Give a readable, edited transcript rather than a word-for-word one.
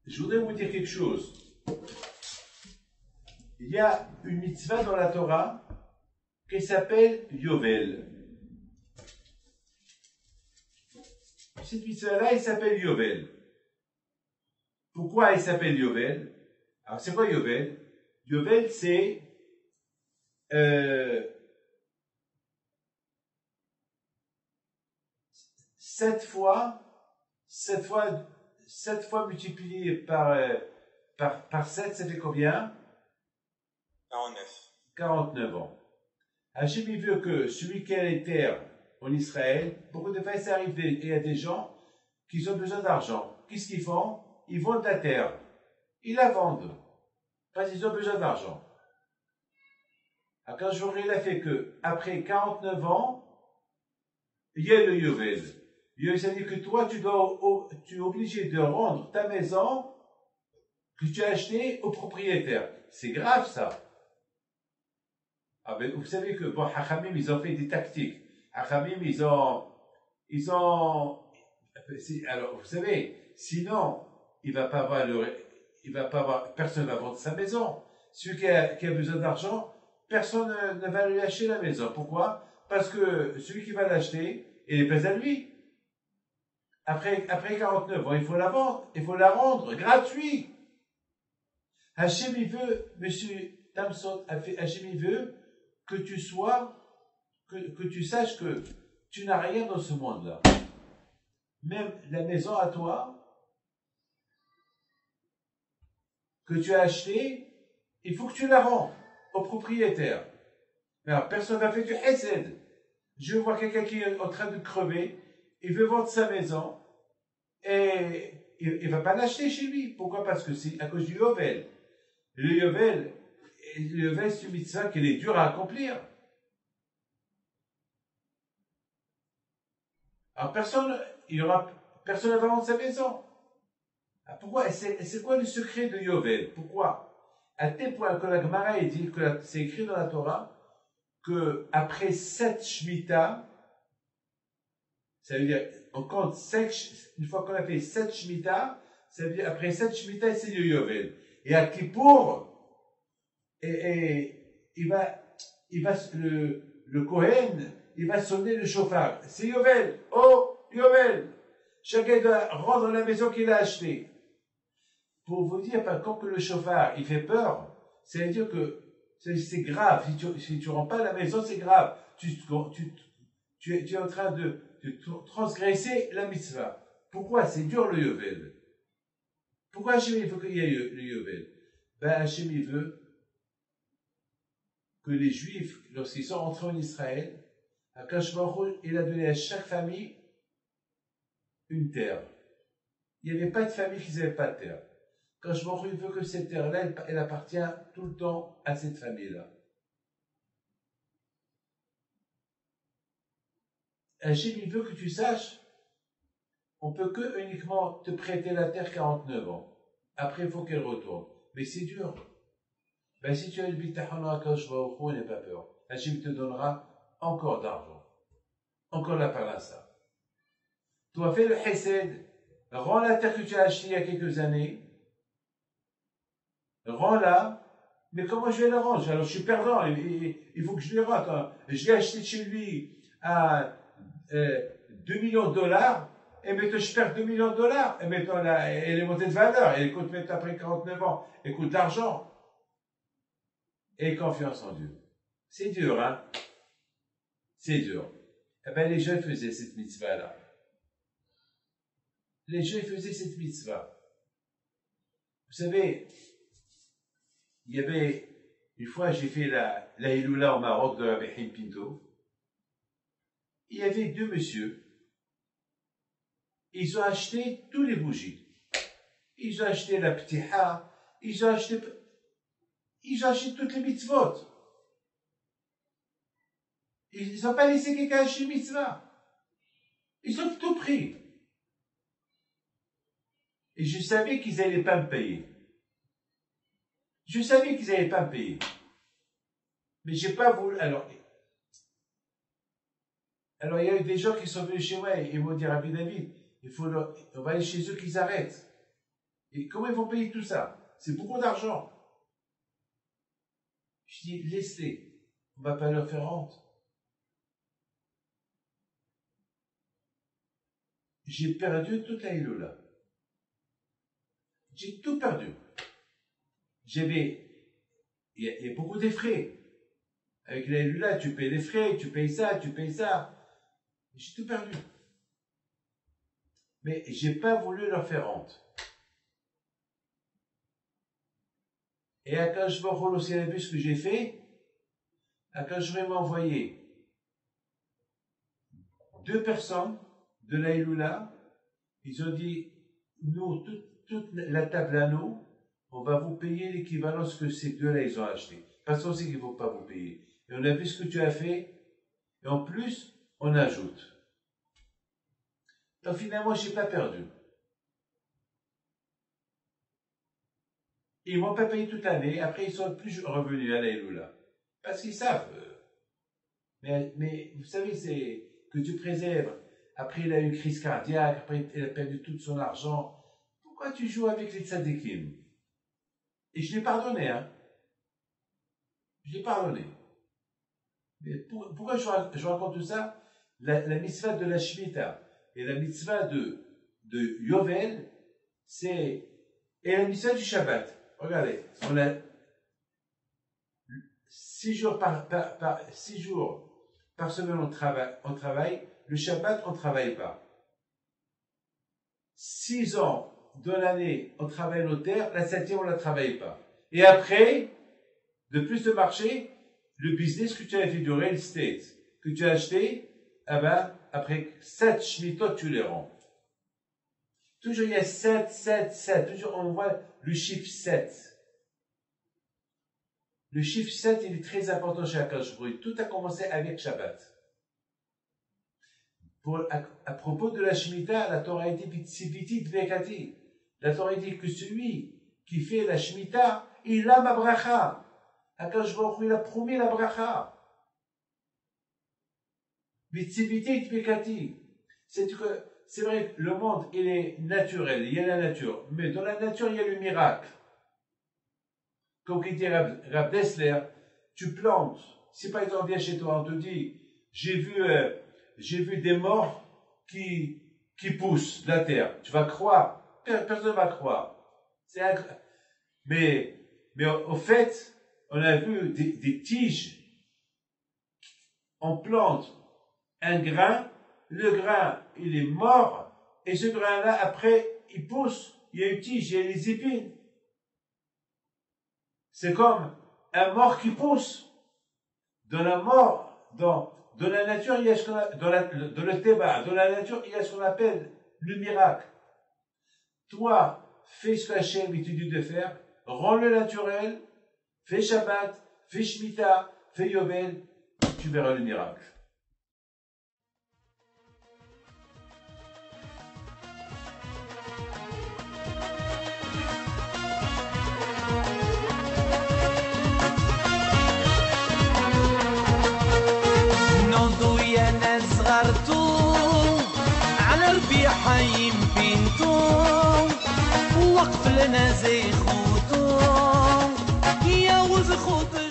Je voudrais vous dire quelque chose. Il y a une mitzvah dans la Torah qui s'appelle Yovel. Cette mitzvah-là, elle s'appelle Yovel. Pourquoi elle s'appelle Yovel? Alors, c'est quoi Yovel? Yovel, c'est sept fois multiplié par 7, ça fait combien? 49. 49 ans. Hachem, il veut que celui qui a les terres en Israël, beaucoup de fois, ça arrive, il y a des gens qui ont besoin d'argent. Qu'est-ce qu'ils font? Ils vendent la terre. Ils la vendent. Parce qu'ils ont besoin d'argent. Alors, quand il a fait que, après 49 ans, il y a le Yovel. Yovel, ça veut dire que toi, tu es obligé de rendre ta maison que tu as achetée au propriétaire. C'est grave, ça. Ah ben, vous savez que, bon, Hachamim, ils ont fait des tactiques. Hachamim, ils ont, alors, vous savez, sinon, personne ne va vendre sa maison. Celui qui a besoin d'argent, personne ne va lui acheter la maison. Pourquoi? Parce que celui qui va l'acheter, il est pas à lui. Après 49 ans, il faut la vendre, il faut la rendre gratuit. Hachem, il veut, monsieur Tamson, Hachem, il veut que tu saches que tu n'as rien dans ce monde-là. Même la maison à toi, que tu as achetée, il faut que tu la rends au propriétaire. Mais alors, personne ne va faire du hesed. Je vois quelqu'un qui est en train de crever, il veut vendre sa maison, et il ne va pas l'acheter chez lui. Pourquoi? Parce que c'est à cause du Yovel. Le Yovel, c'est une mitzvah qui est dure à accomplir. Alors personne ne va vendre sa maison. Alors pourquoi? C'est quoi le secret de Yovel? Pourquoi? À tel point que la Gemara dit que c'est écrit dans la Torah que après 7 Shemitah, ça veut dire, on compte une fois qu'on a fait 7 Shemitah, ça veut dire après 7 Shemitah, c'est le Yovel. Et à Kippour, le Kohen, il va sonner le chauffard. C'est Yovel. Oh, Yovel. Chacun doit rendre la maison qu'il a achetée. Pour vous dire, par contre, que le chauffard, il fait peur, ça veut dire que c'est grave. Si tu rends pas la maison, c'est grave. Tu es en train de transgresser la mitzvah. Pourquoi? C'est dur le Yovel. Pourquoi Hachem il veut qu'il y ait le Yovel? Ben, Hachem il veut que les Juifs, lorsqu'ils sont entrés en Israël, Akash Baruch Hu, il a donné à chaque famille une terre. Il n'y avait pas de famille qui n'avait pas de terre. Akash Baruch Hu, il veut que cette terre-là, elle appartient tout le temps à cette famille-là. Hachem, il veut que tu saches, on peut que uniquement te prêter la terre 49 ans. Après, il faut qu'elle retourne. Mais c'est dur. Ben, si tu as le bitachon à Akash Baruch Hu, n'aie pas peur. Hachem te donnera encore d'argent. Encore la parnassa. Tu as fait le hesed. Rends la terre que tu as achetée il y a quelques années. Rends-la. Mais comment je vais la rendre? Alors, je suis perdant. Il faut que je lui rende. Je l'ai acheté chez lui à 2 millions de dollars. Et maintenant, je perds 2 millions de dollars. Et maintenant, elle est montée de valeur. Elle coûte maintenant après 49 ans. Elle coûte d'argent. Et confiance en Dieu. C'est dur, hein? C'est dur. Eh bien, les gens faisaient cette mitzvah-là. Les gens faisaient cette mitzvah. Vous savez, il y avait, une fois, j'ai fait la Hiloula au Maroc de la Behim Pinto. Il y avait 2 messieurs. Ils ont acheté tous les bougies. Ils ont acheté la ptiha. Ils ont acheté toutes les mitzvot. Ils n'ont pas laissé quelqu'un acheter mitzvah. Ils ont tout pris. Et je savais qu'ils n'allaient pas me payer. Je savais qu'ils n'allaient pas me payer. Mais j'ai pas voulu. Alors, il y a eu des gens qui sont venus chez moi et ils m'ont dit, Rabbi David, on va aller chez eux qu'ils arrêtent. Et comment ils vont payer tout ça? C'est beaucoup d'argent. Je dis, laisse-les. On ne va pas leur faire honte. J'ai perdu toute la Iloula. J'ai tout perdu. Il y a beaucoup de frais. Avec la Iloula, tu payes les frais, tu payes ça, tu payes ça. J'ai tout perdu. Mais j'ai pas voulu leur faire honte. Et quand je vois aussi ce que j'ai fait, quand je vais m'envoyer 2 personnes de la Iloula, ils ont dit, nous, toute la table à nous, on va vous payer l'équivalent de ce que ces deux-là, ils ont acheté. Parce qu'on sait qu'ils ne vont pas vous payer. Et on a vu ce que tu as fait, et en plus, on ajoute. Donc finalement, je n'ai pas perdu. Ils ne m'ont pas payé toute l'année, après ils sont plus revenus à la Iloula. Parce qu'ils savent. Mais vous savez, c'est que tu préserves. Après, il a eu une crise cardiaque, après, il a perdu tout son argent. Pourquoi tu joues avec les tzadikim? Et je l'ai pardonné, hein. Je l'ai pardonné. Mais pourquoi je raconte tout ça? La mitzvah de la Shemitah et la mitzvah de Yovel, et la mitzvah du Shabbat. Regardez, on a 6 jours par semaine on travaille, le Shabbat on ne travaille pas. 6 ans de l'année on travaille nos terres, la 7e on ne la travaille pas. Et après, de plus de marché, le business que tu as fait du real estate, que tu as acheté, eh ben, après 7 shmitot tu les rends. Toujours il y a 7, 7, 7. Toujours on voit le chiffre 7. Le chiffre 7, il est très important chez Akadosh Baruch Hu. Tout a commencé avec Shabbat. À propos de la Shemitah, la Torah dit Vitsiviti Dvekati. La Torah dit que celui qui fait la Shemitah, il a ma bracha. Akadosh Baruch Hu, il a promis la bracha. Vitsiviti Dvekati. C'est vrai que le monde, il est naturel, il y a la nature. Mais dans la nature, il y a le miracle. Comme il dit Rav Dessler, tu plantes. Si par exemple, on vient chez toi, on te dit, j'ai vu des morts qui poussent de la terre. Tu vas croire. Personne ne va croire. Mais au fait, on a vu des tiges. On plante un grain. Le grain, il est mort, et ce grain-là, après, il pousse, il y a une tige, il y a les épines. C'est comme un mort qui pousse. Dans la mort, dans la nature, il y a ce qu'on appelle, dans le Théba, dans la nature, il y a ce qu'on appelle le miracle. Toi, fais ce que Hachem te dit de faire, rends le naturel, fais Shabbat, fais Shemitah, fais Yovel, tu verras le miracle. على ربيع حيم بنتو وقف لنا زي خوتو يا وز خوتو